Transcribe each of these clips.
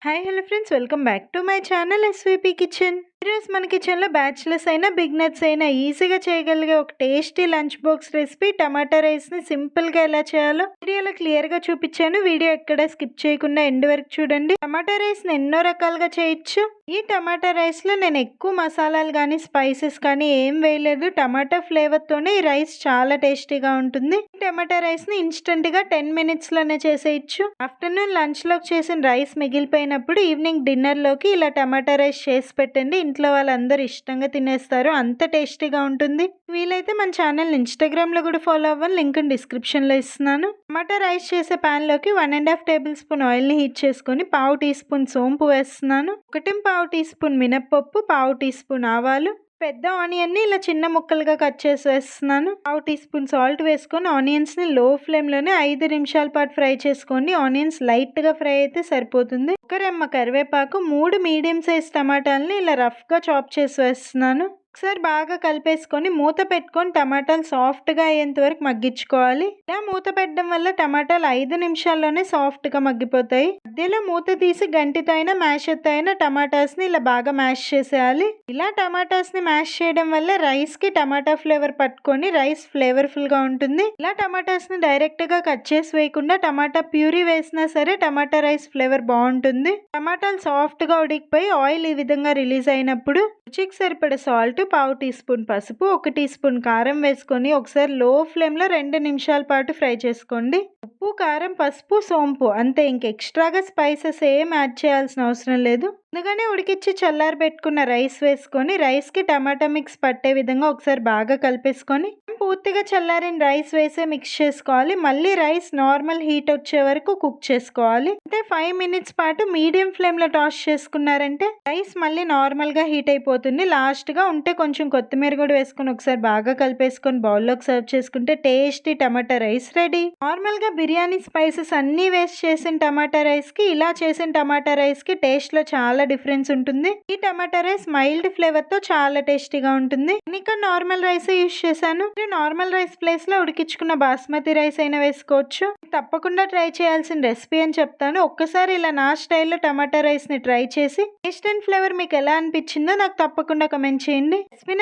Hi hello friends, welcome back to my channel SVP kitchen. ఈరోజు మన కిచెన్లో bachelors అయినా బిగినర్స్ అయినా ఈజీగా చేయగలిగే ఒక టేస్టీ లంచ్ బాక్స్ రెసిపీ టమాటా రైస్ని సింపుల్గా ఎలా చేయాలో వీడియోలో క్లియర్గా చూపించాను. వీడియో ఎక్కడ స్కిప్ చేయకుండా ఎండ్ వరకు చూడండి. టమాటా రైస్ని ఎన్నో రకాలుగా చేయొచ్చు. ఈ టమాటా రైస్లో నేను ఎక్కువ మసాలాలు కానీ స్పైసెస్ కానీ ఏం వేయలేదు. టమాటా ఫ్లేవర్తోనే ఈ రైస్ చాలా టేస్టీగా ఉంటుంది. ఈ టమాటా రైస్ని ఇన్స్టెంట్గా 10 మినిట్స్లోనే చేసేయచ్చు. ఆఫ్టర్నూన్ లంచ్లోకి చేసిన రైస్ మిగిలిపోయినప్పుడు ఈవినింగ్ డిన్నర్లోకి ఇలా టమాటా రైస్ చేసి పెట్టండి. ఇంట్లో వాళ్ళందరూ ఇష్టంగా తినేస్తారు. అంత టేస్టీగా ఉంటుంది. వీలైతే మన ఛానల్ ఇన్స్టాగ్రామ్లో కూడా ఫాలో అవ్వాలి. లింక్ డిస్క్రిప్షన్లో ఇస్తున్నాను. టమాటా రైస్ చేసే ప్యాన్లోకి 1.5 టేబుల్ స్పూన్ ఆయిల్ని హీట్ చేసుకొని 1/2 టీ స్పూన్ సోంపు వేస్తున్నాను. 1/4 టీ స్పూన్ మినప్పప్పు, 1/2 టీ స్పూన్ ఆవాలు, పెద్ద ఆనియన్ని ఇలా చిన్న ముక్కలుగా కట్ చేసి వేస్తున్నాను. 1/2 టీ స్పూన్ సాల్ట్ వేసుకొని ఆనియన్స్ని లో ఫ్లేమ్లోనే 5 నిమిషాల పాటు ఫ్రై చేసుకోండి. ఆనియన్స్ లైట్గా ఫ్రై అయితే సరిపోతుంది. ఒక రెమ్మ కరివేపాకు, 3 మీడియం సైజ్ టమాటాలని ఇలా రఫ్గా చాప్ చేసి వేస్తున్నాను. ఒకసారి బాగా కలిపేసుకొని మూత పెట్టుకొని టమాటాలు సాఫ్ట్గా అయ్యేంత వరకు మగ్గించుకోవాలి. ఇలా మూత పెట్టడం వల్ల టమాటాలు 5 నిమిషాల్లోనే సాఫ్ట్గా మగ్గిపోతాయి. మధ్యలో మూత తీసి గంటితో అయినా మ్యాషర్తో అయినా టమాటాస్ని ఇలా బాగా మ్యాష్ చేసేయాలి. ఇలా టమాటాస్ని మ్యాష్ చేయడం వల్ల రైస్కి టమాటా ఫ్లేవర్ పట్టుకొని రైస్ ఫ్లేవర్ఫుల్గా ఉంటుంది. ఇలా టమాటాస్ని డైరెక్ట్గా కట్ చేసి వేయకుండా టమాటా ప్యూరీ వేసినా సరే టమాటా రైస్ ఫ్లేవర్ బాగుంటుంది. టమాటాలు సాఫ్ట్గా ఉడికిపోయి ఆయిల్ ఈ విధంగా రిలీజ్ అయినప్పుడు రుచికి సరిపడే సాల్ట్, 1/4 టీ స్పూన్ పసుపు, 1 టీ స్పూన్ కారం వేసుకొని ఒకసారి లో ఫ్లేమ్లో 2 నిమిషాల పాటు ఫ్రై చేసుకోండి. ఉప్పు, కారం, పసుపు, సోంపు అంతే. ఇంక ఎక్స్ట్రాగా స్పైసెస్ ఏం యాడ్ చేయాల్సిన అవసరం లేదు. ముందుగానే ఉడికిచ్చి చల్లారి పెట్టుకున్న రైస్ వేసుకొని రైస్కి టమాటా మిక్స్ పట్టే విధంగా ఒకసారి బాగా కలిపేసుకొని పూర్తిగా చల్లారిన రైస్ వేసే మిక్స్ చేసుకోవాలి. మళ్ళీ రైస్ నార్మల్ హీట్ వచ్చే వరకు కుక్ చేసుకోవాలి. అంటే 5 మినిట్స్ పాటు మీడియం ఫ్లేమ్లో టాస్ చేసుకున్నారంటే రైస్ మళ్ళీ నార్మల్గా హీట్ అయిపోతుంది. లాస్ట్గా ఉంటే కొంచెం కొత్తిమీర కూడా వేసుకొని ఒకసారి బాగా కలిపేసుకొని బౌల్లోకి సర్వ్ చేసుకుంటే టేస్టీ టమాటా రైస్ రెడీ. నార్మల్గా బిర్యానీ స్పైసెస్ అన్నీ వేస్ట్ చేసిన టమాటా రైస్కి ఇలా చేసిన టమాటా రైస్కి టేస్ట్లో చాలా డిఫరెన్స్ ఉంటుంది. ఈ టమాటా రైస్ మైల్డ్ ఫ్లేవర్తో చాలా టేస్టీగా ఉంటుంది. ఇంకా నార్మల్ రైస్ యూజ్ చేశాను. నార్మల్ రైస్ ప్లేస్లో ఉడికించుకున్న బాస్మతి రైస్ అయినా వేసుకోవచ్చు. తప్పకుండా ట్రై చేయాల్సిన రెసిపీ అని చెప్తాను. ఒక్కసారి ఇలా నా స్టైల్లో టమాటా రైస్ని ట్రై చేసి టేస్ట్ అండ్ ఫ్లేవర్ మీకు ఎలా అనిపించిందో నాకు తప్పకుండా కమెంట్ చేయండి. రెసిపీ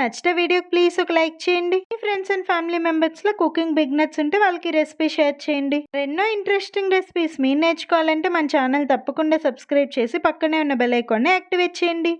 నచ్చితే వీడియోకి ప్లీజ్ ఒక లైక్ చేయండి. మీ ఫ్రెండ్స్ అండ్ ఫ్యామిలీ మెంబర్స్లో కుకింగ్ బిగినర్స్ ఉంటే వాళ్ళకి రెసిపీ షేర్ చేయండి. ఎన్నో ఇంట్రెస్టింగ్ రెసిపీస్ మీరు నేర్చుకోవాలంటే మన ఛానల్ తప్పకుండా సబ్స్క్రైబ్ చేసి పక్కనే ఉన్న బెల్ ఐకాన్ని యాక్టివేట్ చేయండి.